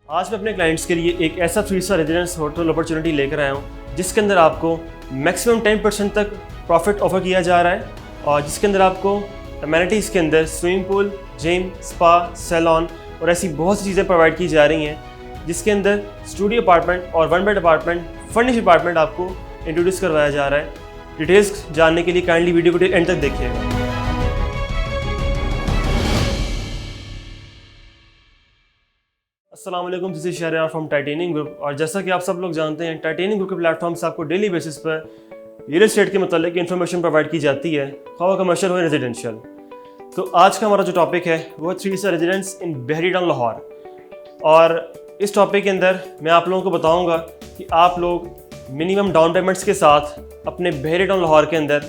आज मैं अपने क्लाइंट्स के लिए एक ऐसा 3 स्टार रेजिडेंस होटल अपॉर्चुनिटी लेकर आया हूँ जिसके अंदर आपको मैक्सिमम 10% तक प्रॉफिट ऑफर किया जा रहा है और जिसके अंदर आपको अमेनिटीज़ के अंदर swimming pool, gym, spa, salon और ऐसी बहुत सी चीज़ें प्रोवाइड की जा रही हैं, जिसके अंदर स्टूडियो अपार्टमेंट और 1 बेड अपार्टमेंट, फर्निश अपार्टमेंट आपको इंट्रोड्यूस करवाया जा रहा है। डिटेल्स जानने के लिए काइंडली वीडियो को एंड तक देखिएगा। अस्सलाम वालेकुम, this is Shahryar from titanium group. और जैसा कि आप सब लोग जानते हैं, टाइटेनियम ग्रुप के प्लेटफॉर्म से आपको डेली बेसिस पर रियल एस्टेट के मतलब इन्फॉर्मेशन प्रोवाइड की जाती है, खावा कमर्शियल हो रेजिडेंशियल। तो आज का हमारा जो टॉपिक है वो 3 स्टार रेजिडेंस इन बहरी टाउन लाहौर। और इस टॉपिक के अंदर मैं आप लोगों को बताऊंगा कि आप लोग मिनिमम डाउन पेमेंट्स के साथ अपने बहरी टाउन लाहौर के अंदर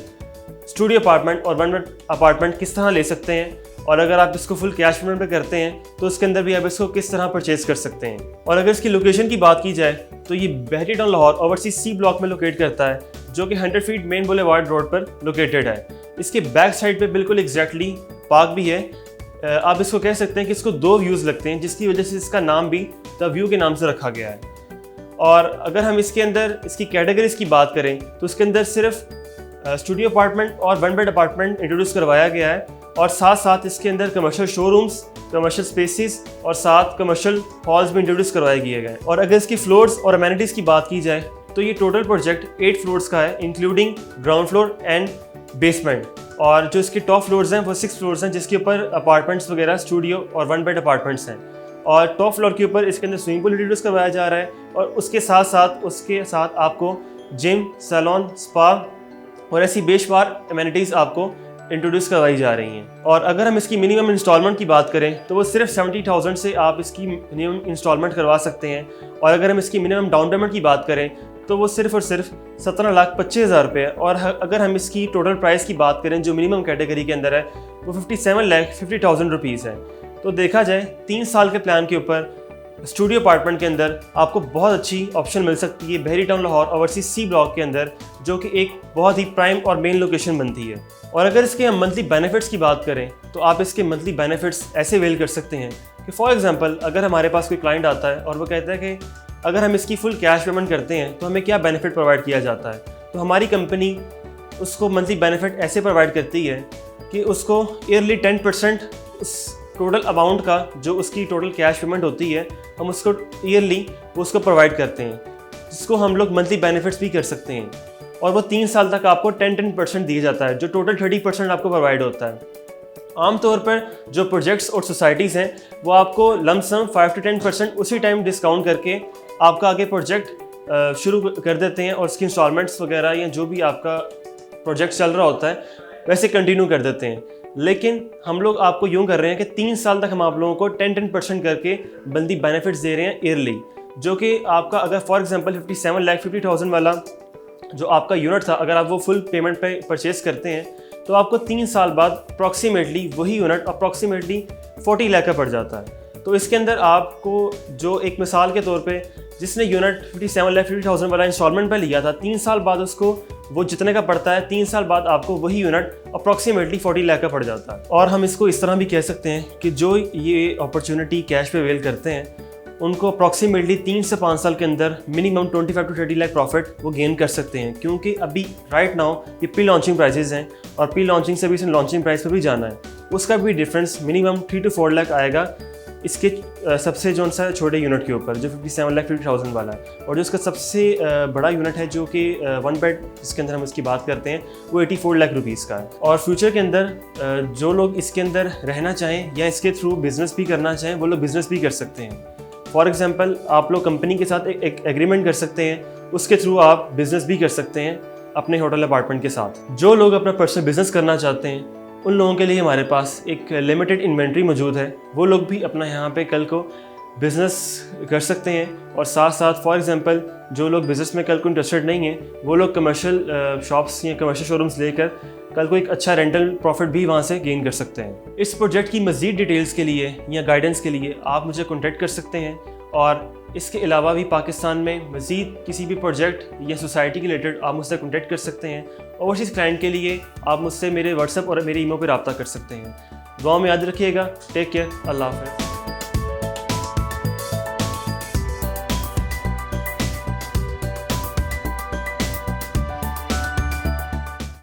स्टूडियो अपार्टमेंट और 1 बेड अपार्टमेंट किस तरह ले सकते हैं, और अगर आप इसको फुल कैश पेमेंट पे करते हैं तो उसके अंदर भी आप इसको किस तरह परचेज कर सकते हैं। और अगर इसकी लोकेशन की बात की जाए तो ये Bahria Town Lahore overseas C block में लोकेट करता है, जो कि 100 फीट मेन बुलेवार्ड रोड पर लोकेटेड है। इसके बैक साइड पे बिल्कुल एग्जैक्टली पार्क भी है। आप इसको कह सकते हैं कि इसको 2 व्यूज़ लगते हैं, जिसकी वजह से इसका नाम भी द व्यू के नाम से रखा गया है। और अगर हम इसके अंदर इसकी कैटेगरीज की बात करें तो इसके अंदर सिर्फ स्टूडियो अपार्टमेंट और 1 बेड अपार्टमेंट इंट्रोड्यूस करवाया गया है, और साथ साथ इसके अंदर कमर्शियल शोरूम्स, कमर्शियल स्पेसेस और साथ कमर्शियल हॉल्स भी इंट्रोड्यूस करवाए गए गए। और अगर इसकी फ्लोर्स और अमेनिटीज़ की बात की जाए तो ये टोटल प्रोजेक्ट 8 फ्लोर्स का है, including ground floor and basement. और जो इसके टॉप फ्लोर्स हैं वो 6 फ्लोर्स हैं, जिसके ऊपर अपार्टमेंट्स वगैरह स्टूडियो और 1 बेड अपार्टमेंट्स हैं। और टॉप फ्लोर के ऊपर इसके अंदर स्विमिंग पूल इंट्रोड्यूस करवाया जा रहा है, और उसके साथ आपको जिम, सैलॉन, स्पा और ऐसी बेशुमार अमेनिटीज़ आपको इंट्रोड्यूस करवाई जा रही हैं। और अगर हम इसकी मिनिमम इंस्टॉलमेंट की बात करें तो वो सिर्फ 70,000 से आप इसकी मिनिमम इंस्टॉलमेंट करवा सकते हैं। और अगर हम इसकी मिनिमम डाउन पेमेंट की बात करें तो वो सिर्फ और सिर्फ 17,25,000 रुपये है। और अगर हम इसकी टोटल प्राइस की बात करें जो मिनिमम कैटेगरी के अंदर है वो 57,50,000 रुपीज़ है। तो देखा जाए 3 साल के प्लान के ऊपर स्टूडियो अपार्टमेंट के अंदर आपको बहुत अच्छी ऑप्शन मिल सकती है Bahria Town Lahore overseas C block के अंदर, जो कि एक बहुत ही प्राइम और मेन लोकेशन बनती है। और अगर इसके हम मंथली बेनिफिट्स की बात करें तो आप इसके मंथली बेनिफिट्स ऐसे वेल कर सकते हैं कि फॉर एग्जांपल अगर हमारे पास कोई क्लाइंट आता है और वो कहता है कि अगर हम इसकी फुल कैश पेमेंट करते हैं तो हमें क्या बेनिफिट प्रोवाइड किया जाता है, तो हमारी कंपनी उसको मंथली बेनिफिट ऐसे प्रोवाइड करती है कि उसको ईयरली 10% उस टोटल अमाउंट का जो उसकी टोटल कैश पेमेंट होती है हम उसको ईयरली उसको प्रोवाइड करते हैं, जिसको हम लोग मंथली बेनिफिट्स भी कर सकते हैं। और वो 3 साल तक आपको 10% दिया जाता है, जो टोटल 30% आपको प्रोवाइड होता है। आमतौर पर जो प्रोजेक्ट्स और सोसाइटीज़ हैं वो आपको लमसम 5 to 10% उसी टाइम डिस्काउंट करके आपका आगे प्रोजेक्ट शुरू कर देते हैं, और उसकी इंस्टॉलमेंट्स वगैरह या जो भी आपका प्रोजेक्ट चल रहा होता है वैसे कंटिन्यू कर देते हैं। लेकिन हम लोग आपको यूँ कर रहे हैं कि 3 साल तक हम आप लोगों को 10% करके बंदी बेनिफिट्स दे रहे हैं ईयरली, जो कि आपका अगर फॉर एग्जांपल 57,50,000 वाला जो आपका यूनिट था, अगर आप वो फुल पेमेंट पे परचेज करते हैं तो आपको 3 साल बाद अप्रॉक्सीमेटली वही यूनिट अप्रॉक्सीमेटली 40 लाख का पड़ जाता है। तो इसके अंदर आपको जो एक मिसाल के तौर पे जिसने यूनिट 57,50,000 वाला इंस्टॉलमेंट पे लिया था, 3 साल बाद उसको वो जितने का पड़ता है 3 साल बाद आपको वही यूनिट अप्रॉक्सीमेटली 40 लाख का पड़ जाता है। और हम इसको इस तरह भी कह सकते हैं कि जो ये अपॉर्चुनिटी कैश पे अवेल करते हैं उनको अप्रॉक्सीमेटली 3 से 5 साल के अंदर मिनिमम 25 to 30 लाख प्रॉफिट वो गेन कर सकते हैं, क्योंकि अभी राइट नाउ ये प्री लॉन्चिंग प्राइसेस हैं, और प्री लॉन्चिंग से भी इसे लॉन्चिंग प्राइस पर भी जाना है। उसका भी डिफरेंस मिनिमम 3 to 4 लाख आएगा इसके सबसे जो सा छोटे यूनिट के ऊपर जो 57,50,000 वाला है। और जो इसका सबसे बड़ा यूनिट है जो कि 1 बेड जिसके अंदर हम इसकी बात करते हैं वो 84 लाख रुपीज़ का है। और फ्यूचर के अंदर जो लोग इसके अंदर रहना चाहें या इसके थ्रू बिज़नेस भी करना चाहें वो लोग बिज़नेस भी कर सकते हैं। फॉर एग्जांपल आप लोग कंपनी के साथ एक एग्रीमेंट कर सकते हैं, उसके थ्रू आप बिज़नेस भी कर सकते हैं अपने होटल अपार्टमेंट के साथ। जो लोग अपना पर्सनल बिज़नेस करना चाहते हैं उन लोगों के लिए हमारे पास एक लिमिटेड इन्वेंट्री मौजूद है, वो लोग भी अपना यहाँ पे कल को बिज़नेस कर सकते हैं। और साथ साथ फॉर एग्जांपल जो लोग बिज़नेस में कल को इंटरेस्टेड नहीं हैं वो लोग कमर्शियल शॉप्स या कमर्शियल शोरूम्स लेकर कल को एक अच्छा रेंटल प्रॉफिट भी वहाँ से गेन कर सकते हैं। इस प्रोजेक्ट की मज़ीद डिटेल्स के लिए या गाइडेंस के लिए आप मुझे कॉन्टैक्ट कर सकते हैं। और इसके अलावा भी पाकिस्तान में मज़ीद किसी भी प्रोजेक्ट या सोसाइटी के रिलेटेड आप मुझसे कॉन्टैक्ट कर सकते हैं। ओवरसीज़ क्लाइंट के लिए आप मुझसे मेरे व्हाट्सएप और मेरे ईमेल पर रब्ता कर सकते हैं। दुआ में याद रखिएगा। Take care. अल्लाह हाफ़िज़।